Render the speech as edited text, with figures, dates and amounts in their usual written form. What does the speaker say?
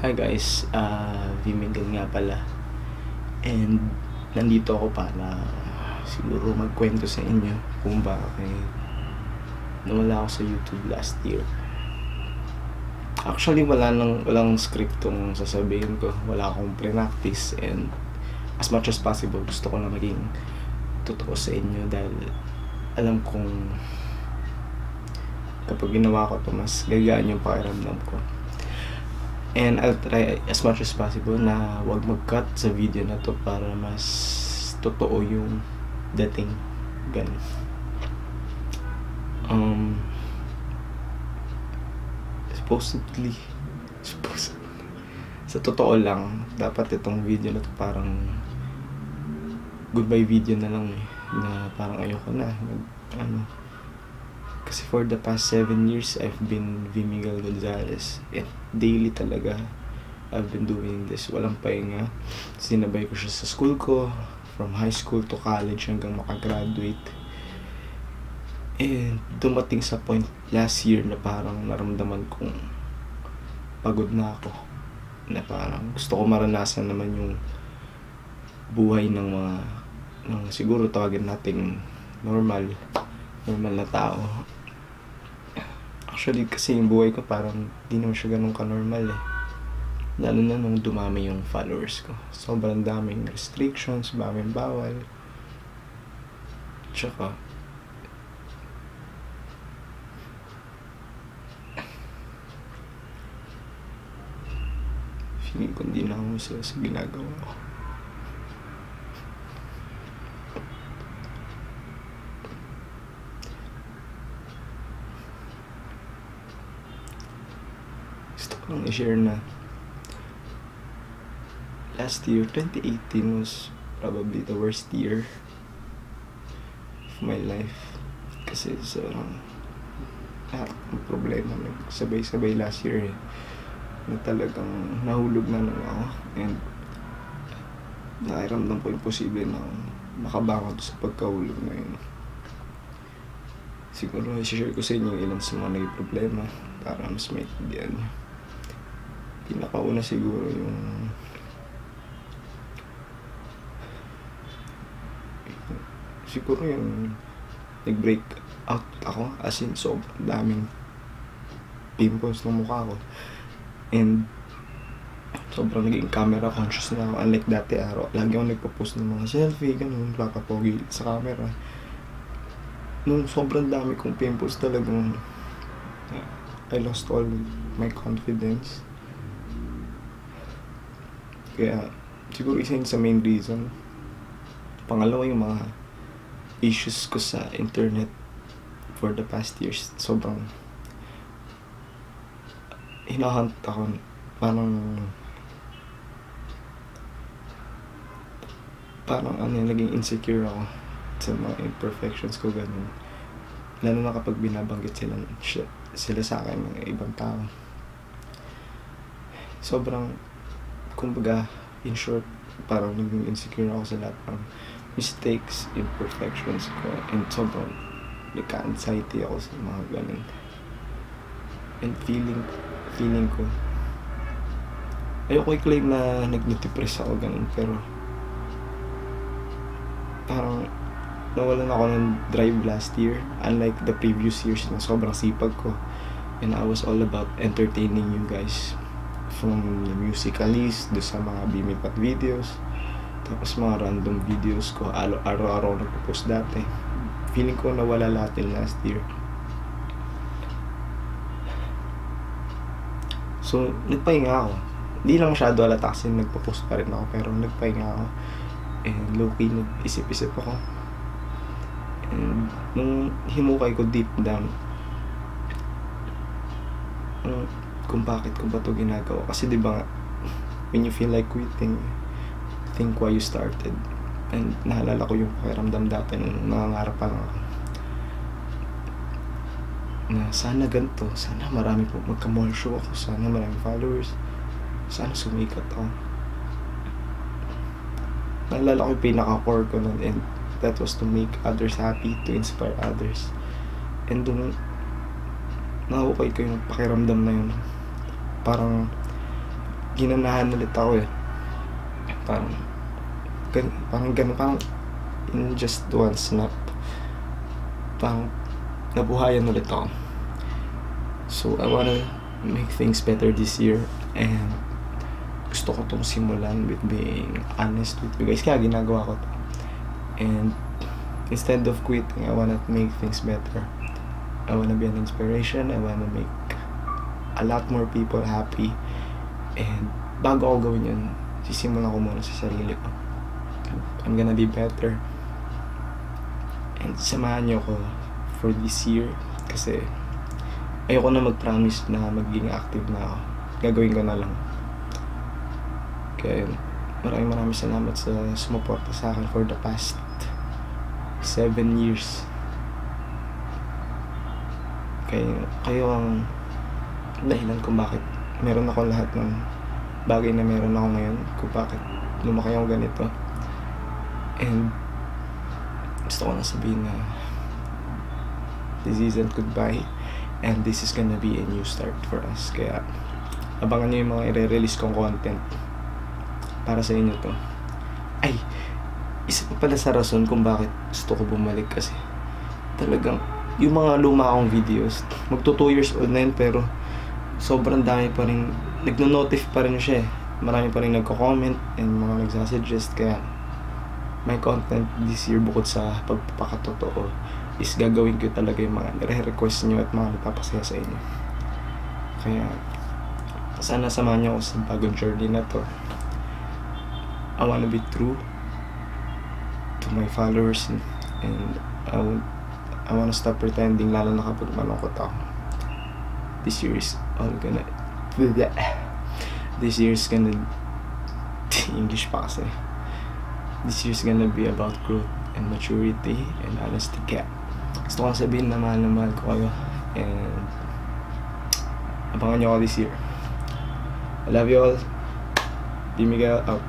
Hi guys, Vimingil nga pala. And nandito ako para siguro magkwento sa inyo kung bakit nawala ako sa YouTube last year. Actually, walang script tong sasabihin ko. Wala akong pre-practice, and as much as possible gusto ko na maging totoo sa inyo dahil alam kong kapag ginawa ko to, mas gagaan yung pakiramdam ko. And I'll try as much as possible na wag mag-cut sa video na to para mas totoo yung dating. Ganun. Supposedly sa totoo lang, dapat itong video na to parang goodbye video na lang na parang ayoko na kasi for the past 7 years I've been Vimingil Gonzalez, and daily talaga I've been doing this, walang pahinga. Sinabay ko siya sa school ko, from high school to college hanggang makagraduate. And dumating sa point last year na parang naramdaman kong pagod na ako, na parang gusto ko maranasan naman yung buhay ng siguro tawagin nating normal na tao. Actually kasi yung buhay ko parang di naman siya ganun ka-normal lalo na nung dumami yung followers ko. Sobrang daming restrictions, daming bawal, tsaka feeling ko hindi na ako masaya sa ginagawa ko. Gusto ko lang i-share na last year, 2018 was probably the worst year of my life. Kasi sobrang problema sabay-sabay last year na talagang nahulog na lang ako, and nakiramdam ko imposible na makabangon sa pagkahulog na yun. Siguro i-share ko sa inyo ilan sa mga naging problema para mas maintindihan nyo. Pinakauna siguro yung nag-break out ako, as in sobrang daming pimples ng mukha ko, and sobrang naging camera conscious na ako. Unlike dati lagi ako nagpo-post ng mga selfie, ganun, papapogi sa camera. Nung sobrang dami kong pimples, talagang I lost all my confidence. Kaya siguro isa yun sa main reason. Pangalawa, yung mga issues ko sa internet for the past years. Sobrang hinahunt ako, parang naging insecure ako sa mga imperfections ko, ganun. Lalo na kapag binabanggit sila sa akin ng ibang tao. Sobrang, kumbaga, in short, parang naging insecure ako sa lahat ng mistakes, imperfections ko, and sobrang nagka-anxiety ako sa mga ganun. And feeling ko, ayoko i-claim na nag-depress ako, ganun, pero parang nawalan ako ng drive last year, unlike the previous years na sobrang sipag ko, and I was all about entertaining you guys, from musicalist do sa mga bimipat videos, tapos mga random videos ko, araw-araw nagpo-post dati. Feeling ko nawala lahat in last year. So nagpahinga ako, hindi lang masyado halata kasi nagpo-post pa rin ako, pero nagpahinga ako, and low-key nag-isip-isip ako. And nung himukay ko deep down kung bakit ko ba ito ginagawa, kasi diba when you feel like quitting, think why you started. And nahalala ko yung pakiramdam dati nung nangangarap pa lang ako na sana ganito, sana marami po magka-mall show ako, sana maraming followers, sana sumikat ako. Naalala ko yung pinaka-core ko nun, and that was to make others happy, to inspire others. And dun nahukay ko yung pakiramdam na yun. Parang ginanahan ulit ako eh. Parang ganun, parang in just one snap, parang nabuhayan ulit ako. So I wanna make things better this year, and gusto ko tong simulan with being honest with you guys, kaya ginagawa ko to. And instead of quitting, I wanna make things better. I wanna be an inspiration. I wanna make a lot more people happy. And bago ako gawin yun, sisimulan ko muna sa sarili ko. I'm gonna be better. And samahan niyo ko for this year, kasi ayoko na mag-promise na magiging active na ako. Gagawin ko na lang. Kaya maraming salamat sa sumuporta sa akin for the past 7 years. Kayo ang dahilan kung bakit meron ako lahat ng bagay na meron ako ngayon, kung bakit lumaki ako ganito. And gusto ko na sabihin na this isn't goodbye, and this is gonna be a new start for us. Kaya abangan nyo yung mga i-release kong content para sa inyo to. Ay, isa pa pala sa rason kung bakit gusto ko bumalik, kasi talagang yung mga luma akong videos, magto 2 years old na yun, pero sobrang dami pa rin, nagno-notif pa rin siya eh. Marami pa rin nagko-comment and mga nagsasuggest. Kaya my content this year, bukod sa pagpapakatotoo, is gagawin ko talaga yung mga nire-request nyo at mga nagpapasaya sa inyo. Kaya sana samahan nyo ako sa bagong journey na to. I wanna be true to my followers, and I wanna stop pretending, lalo na kapag malungkot ako. This year is all gonna this year is gonna English pa kasi. This year is gonna be about growth and maturity and honesty. Kaya gusto ko sabihin na mahal ko kayo, and abangan nyo ako this year. I love you all. D. Miguel out.